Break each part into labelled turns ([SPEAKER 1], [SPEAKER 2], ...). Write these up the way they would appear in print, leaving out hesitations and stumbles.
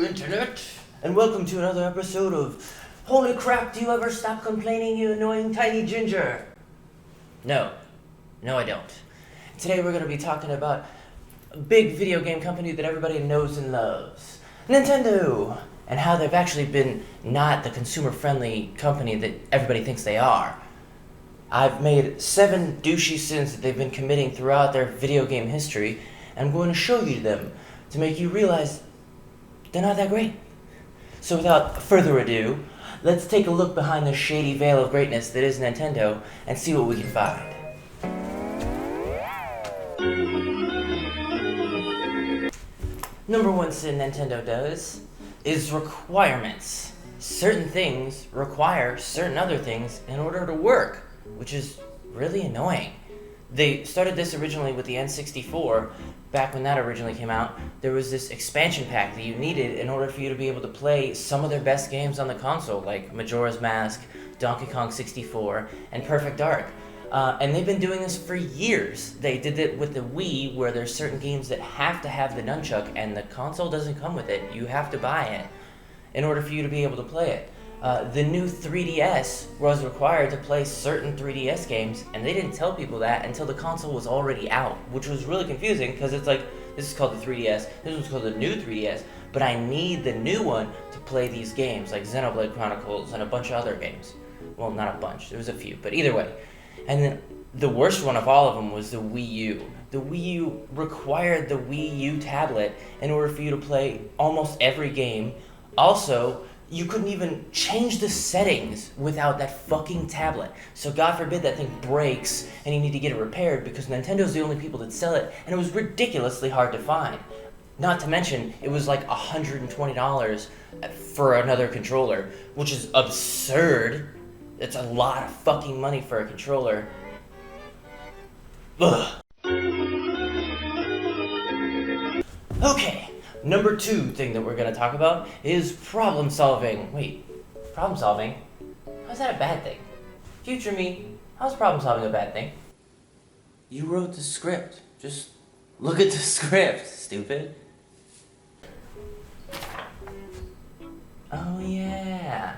[SPEAKER 1] Internet, and welcome to another episode of Holy Crap, Do You Ever Stop Complaining, You Annoying Tiny Ginger? No, I don't. Today we're going to be talking about a big video game company that everybody knows and loves, Nintendo, and how they've actually been not the consumer-friendly company that everybody thinks they are. I've made 7 douchey sins that they've been committing throughout their video game history, and I'm going to show you them to make you realize they're not that great. So without further ado, let's take a look behind the shady veil of greatness that is Nintendo and see what we can find. Number one sin Nintendo does is requirements. Certain things require certain other things in order to work, which is really annoying. They started this originally with the N64. Back when that originally came out, there was this expansion pack that you needed in order for you to be able to play some of their best games on the console, like Majora's Mask, Donkey Kong 64, and Perfect Dark. And they've been doing this for years. They did it with the Wii, where there's certain games that have to have the nunchuck, and the console doesn't come with it. You have to buy it in order for you to be able to play it. The new 3DS was required to play certain 3DS games, and they didn't tell people that until the console was already out, which was really confusing because it's like, this is called the 3DS, this one's called the new 3DS, but I need the new one to play these games, like Xenoblade Chronicles and a bunch of other games. Well, not a bunch, there was a few, but either way. And then the worst one of all of them was the Wii U. The Wii U required the Wii U tablet in order for you to play almost every game. Also, you couldn't even change the settings without that fucking tablet. So God forbid that thing breaks and you need to get it repaired, because Nintendo's the only people that sell it, and it was ridiculously hard to find. Not to mention, it was like $120 for another controller, which is absurd. It's a lot of fucking money for a controller. Ugh. Okay. Number 2 thing that we're going to talk about is problem solving. Wait, problem solving? How's that a bad thing? Future me, how's problem solving a bad thing? You wrote the script. Just look at the script, stupid. Oh yeah.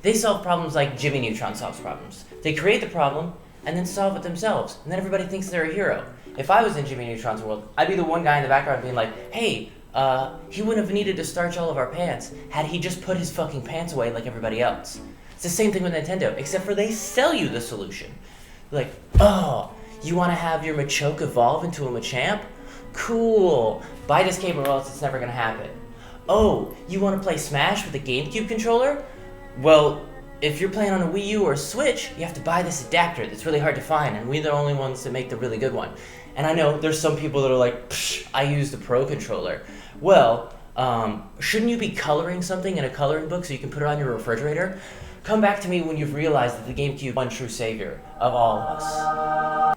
[SPEAKER 1] They solve problems like Jimmy Neutron solves problems. They create the problem and then solve it themselves, and then everybody thinks they're a hero. If I was in Jimmy Neutron's world, I'd be the one guy in the background being like, hey, he wouldn't have needed to starch all of our pants had he just put his fucking pants away like everybody else. It's the same thing with Nintendo, except for they sell you the solution. Like, oh, you want to have your Machoke evolve into a Machamp? Cool. Buy this cable or else it's never going to happen. Oh, you want to play Smash with a GameCube controller? Well, if you're playing on a Wii U or a Switch, you have to buy this adapter that's really hard to find, and we're the only ones that make the really good one. And I know there's some people that are like, psh, I use the Pro controller. Well, shouldn't you be coloring something in a coloring book so you can put it on your refrigerator? Come back to me when you've realized that the GameCube is one true savior of all of us.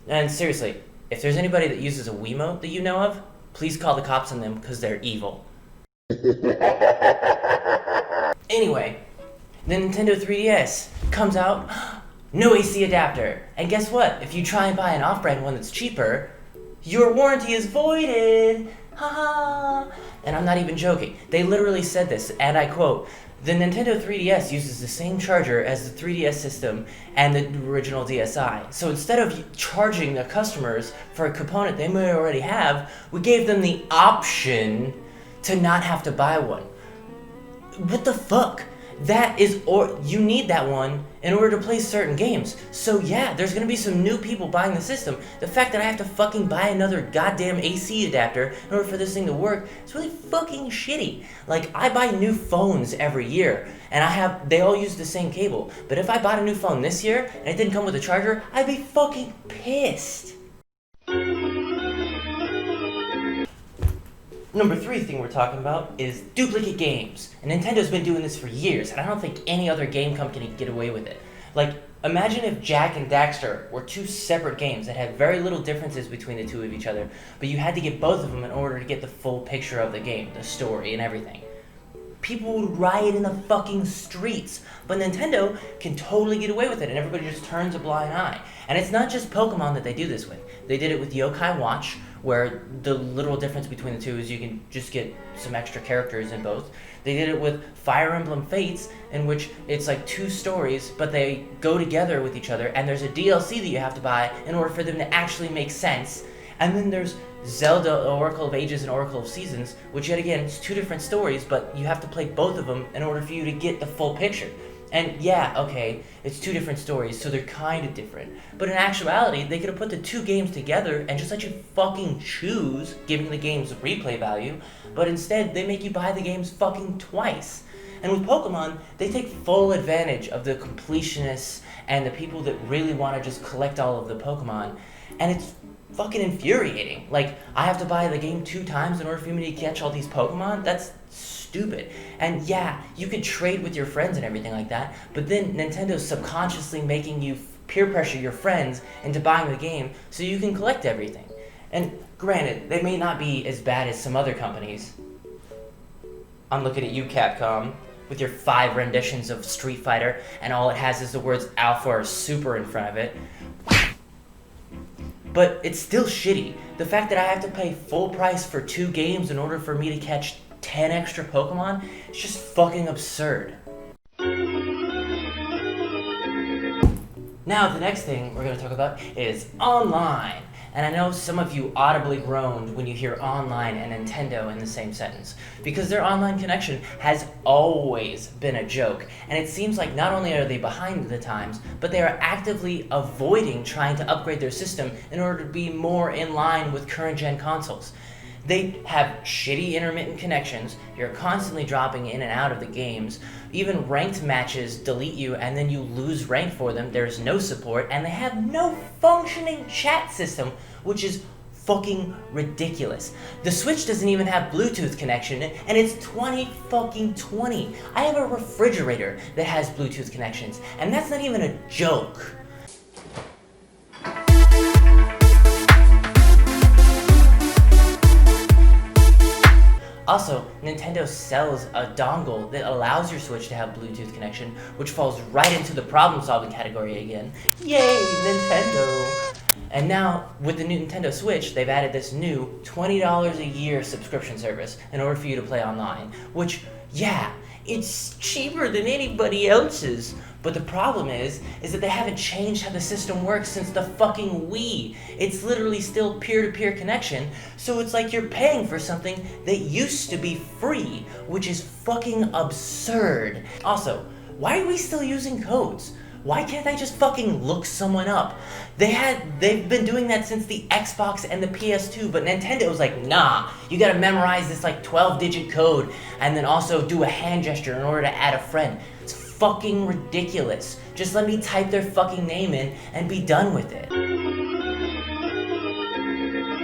[SPEAKER 1] And seriously, if there's anybody that uses a Wiimote that you know of, please call the cops on them because they're evil. Anyway, the Nintendo 3DS comes out, no AC adapter. And guess what? If you try and buy an off-brand one that's cheaper, your warranty is voided. Haha. And I'm not even joking. They literally said this, and I quote, the Nintendo 3DS uses the same charger as the 3DS system and the original DSi. So instead of charging the customers for a component they may already have, we gave them the option to not have to buy one. What the fuck? That is, or you need that one in order to play certain games. So yeah, there's gonna be some new people buying the system. The fact that I have to fucking buy another goddamn AC adapter in order for this thing to work, it's really fucking shitty. Like, I buy new phones every year, and they all use the same cable. But if I bought a new phone this year, and it didn't come with a charger, I'd be fucking pissed. Number 3 thing we're talking about is duplicate games. And Nintendo's been doing this for years, and I don't think any other game company can get away with it. Like, imagine if Jak and Daxter were 2 separate games that had very little differences between the two of each other, but you had to get both of them in order to get the full picture of the game, the story, and everything. People would riot in the fucking streets. But Nintendo can totally get away with it, and everybody just turns a blind eye. And it's not just Pokemon that they do this with. They did it with Yokai Watch, where the literal difference between the two is you can just get some extra characters in both. They did it with Fire Emblem Fates, in which it's like 2 stories, but they go together with each other, and there's a DLC that you have to buy in order for them to actually make sense. And then there's Zelda Oracle of Ages and Oracle of Seasons, which yet again, it's 2 different stories, but you have to play both of them in order for you to get the full picture. And yeah, okay, it's 2 different stories, so they're kind of different. But in actuality, they could have put the 2 games together and just let you fucking choose, giving the games replay value, but instead they make you buy the games fucking twice. And with Pokemon, they take full advantage of the completionists and the people that really want to just collect all of the Pokemon, and it's fucking infuriating. Like, I have to buy the game 2 times in order for me to catch all these Pokemon? That's stupid. And yeah, you could trade with your friends and everything like that, but then Nintendo's subconsciously making you peer pressure your friends into buying the game so you can collect everything. And granted, they may not be as bad as some other companies. I'm looking at you, Capcom, with your 5 renditions of Street Fighter, and all it has is the words Alpha or Super in front of it. But it's still shitty. The fact that I have to pay full price for 2 games in order for me to catch 10 extra Pokemon is just fucking absurd. Now, the next thing we're going to talk about is online. And I know some of you audibly groaned when you hear online and Nintendo in the same sentence, because their online connection has always been a joke, and it seems like not only are they behind the times, but they are actively avoiding trying to upgrade their system in order to be more in line with current-gen consoles. They have shitty intermittent connections, you're constantly dropping in and out of the games, even ranked matches delete you and then you lose rank for them, there's no support, and they have no functioning chat system, which is fucking ridiculous. The Switch doesn't even have Bluetooth connection, and it's 2020. I have a refrigerator that has Bluetooth connections, and that's not even a joke. Also, Nintendo sells a dongle that allows your Switch to have Bluetooth connection, which falls right into the problem-solving category again. Yay, Nintendo! And now, with the new Nintendo Switch, they've added this new $20 a year subscription service in order for you to play online, which, yeah, it's cheaper than anybody else's. But the problem is that they haven't changed how the system works since the fucking Wii. It's literally still peer-to-peer connection, so it's like you're paying for something that used to be free, which is fucking absurd. Also, why are we still using codes? Why can't I just fucking look someone up? They've been doing that since the Xbox and the PS2, but Nintendo's like, nah, you gotta memorize this like 12-digit code and then also do a hand gesture in order to add a friend. It's fucking ridiculous. Just let me type their fucking name in and be done with it.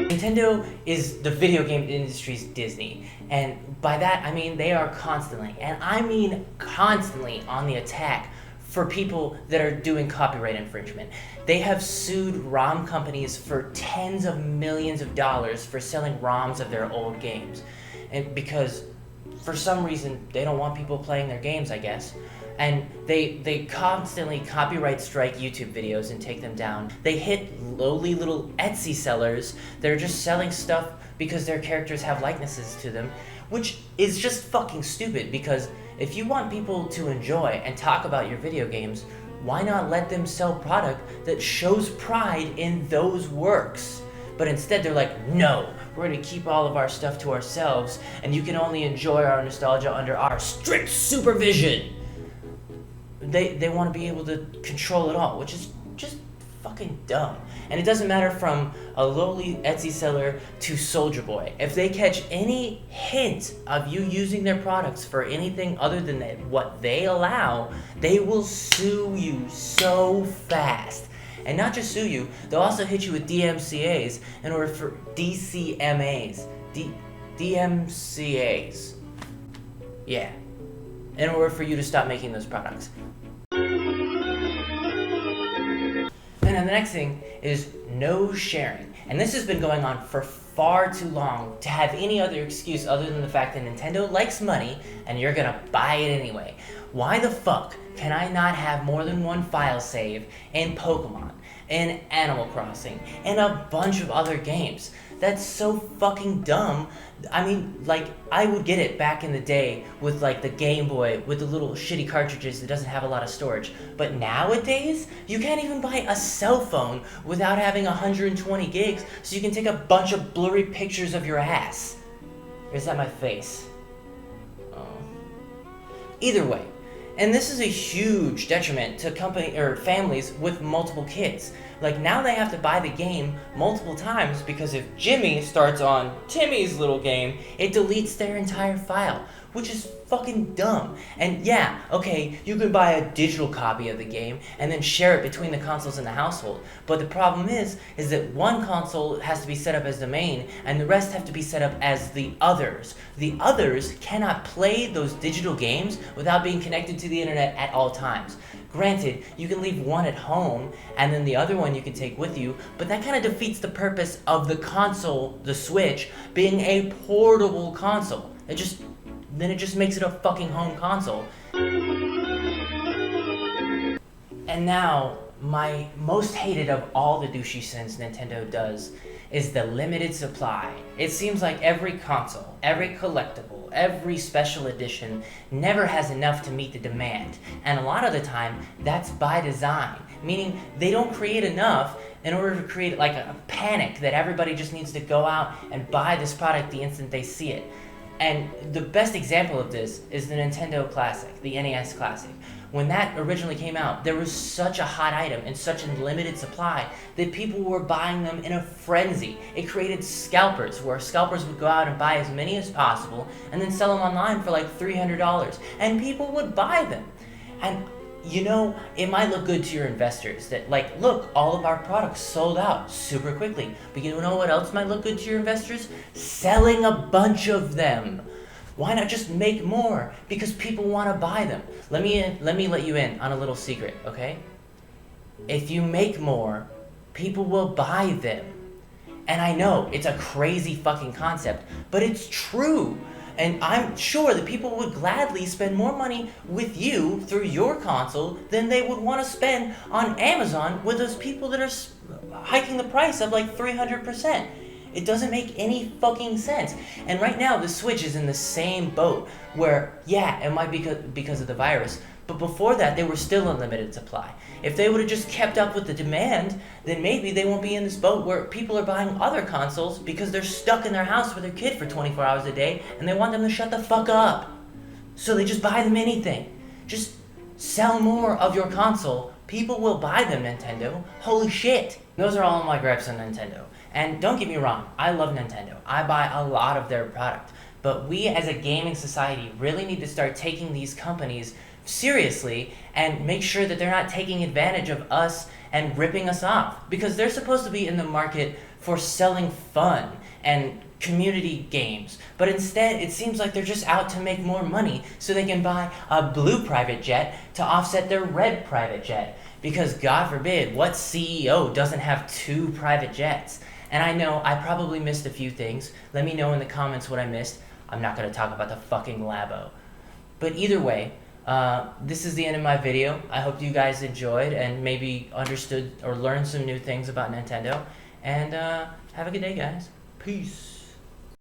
[SPEAKER 1] Nintendo is the video game industry's Disney, and by that I mean they are constantly, and I mean constantly, on the attack for people that are doing copyright infringement. They have sued ROM companies for tens of millions of dollars for selling ROMs of their old games, and because for some reason they don't want people playing their games, I guess. And they constantly copyright strike YouTube videos and take them down. They hit lowly little Etsy sellers that are just selling stuff because their characters have likenesses to them, which is just fucking stupid, because if you want people to enjoy and talk about your video games, why not let them sell product that shows pride in those works? But instead they're like, no, we're going to keep all of our stuff to ourselves, and you can only enjoy our nostalgia under our strict supervision. They want to be able to control it all, which is just fucking dumb. And it doesn't matter from a lowly Etsy seller to Soulja Boy. If they catch any hint of you using their products for anything other than what they allow, they will sue you so fast. And not just sue you, they'll also hit you with DMCAs in order for DCMAs. DMCAs. Yeah. In order for you to stop making those products. And then the next thing is no sharing. And this has been going on for far too long to have any other excuse other than the fact that Nintendo likes money and you're gonna buy it anyway. Why the fuck can I not have more than one file save in Pokemon, in Animal Crossing, and a bunch of other games? That's so fucking dumb. I mean, like, I would get it back in the day with, like, the Game Boy with the little shitty cartridges that doesn't have a lot of storage. But nowadays, you can't even buy a cell phone without having 120 gigs so you can take a bunch of blurry pictures of your ass. Or is that my face? Oh. Either way, and this is a huge detriment to company or families with multiple kids. Like, now they have to buy the game multiple times because if Jimmy starts on Timmy's little game, it deletes their entire file, which is fucking dumb. And yeah, okay, you can buy a digital copy of the game and then share it between the consoles in the household. But the problem is that one console has to be set up as the main and the rest have to be set up as the others. The others cannot play those digital games without being connected to the internet at all times. Granted, you can leave one at home and then the other one you can take with you, but that kind of defeats the purpose of the console, the Switch, being a portable console. It just makes it a fucking home console. And now, my most hated of all the douchey sins Nintendo does is the limited supply. It seems like every console, every collectible, every special edition never has enough to meet the demand. And a lot of the time, that's by design, meaning they don't create enough in order to create like a panic that everybody just needs to go out and buy this product the instant they see it. And the best example of this is the Nintendo Classic, the NES Classic. When that originally came out, there was such a hot item and such a limited supply that people were buying them in a frenzy. It created scalpers, where scalpers would go out and buy as many as possible and then sell them online for like $300. And people would buy them. And you know, it might look good to your investors that, like, look, all of our products sold out super quickly. But you know what else might look good to your investors? Selling a bunch of them. Why not just make more? Because people want to buy them. Let me let you in on a little secret, okay? If you make more, people will buy them. And I know, it's a crazy fucking concept, but it's true. And I'm sure that people would gladly spend more money with you through your console than they would want to spend on Amazon with those people that are hiking the price up like 300%. It doesn't make any fucking sense. And right now, the Switch is in the same boat where, yeah, it might be because of the virus, but before that, they were still in limited supply. If they would have just kept up with the demand, then maybe they won't be in this boat where people are buying other consoles because they're stuck in their house with their kid for 24 hours a day and they want them to shut the fuck up. So they just buy them anything. Just sell more of your console. People will buy them, Nintendo. Holy shit. Those are all my gripes on Nintendo. And don't get me wrong, I love Nintendo. I buy a lot of their product. But we as a gaming society really need to start taking these companies seriously and make sure that they're not taking advantage of us and ripping us off, because they're supposed to be in the market for selling fun and community games, but instead it seems like they're just out to make more money so they can buy a blue private jet to offset their red private jet, because God forbid, what CEO doesn't have two private jets? And I know I probably missed a few things. Let me know in the comments what I missed. I'm not going to talk about the fucking Labo. But either way, this is the end of my video. I hope you guys enjoyed and maybe understood or learned some new things about Nintendo. And have a good day, guys. Peace.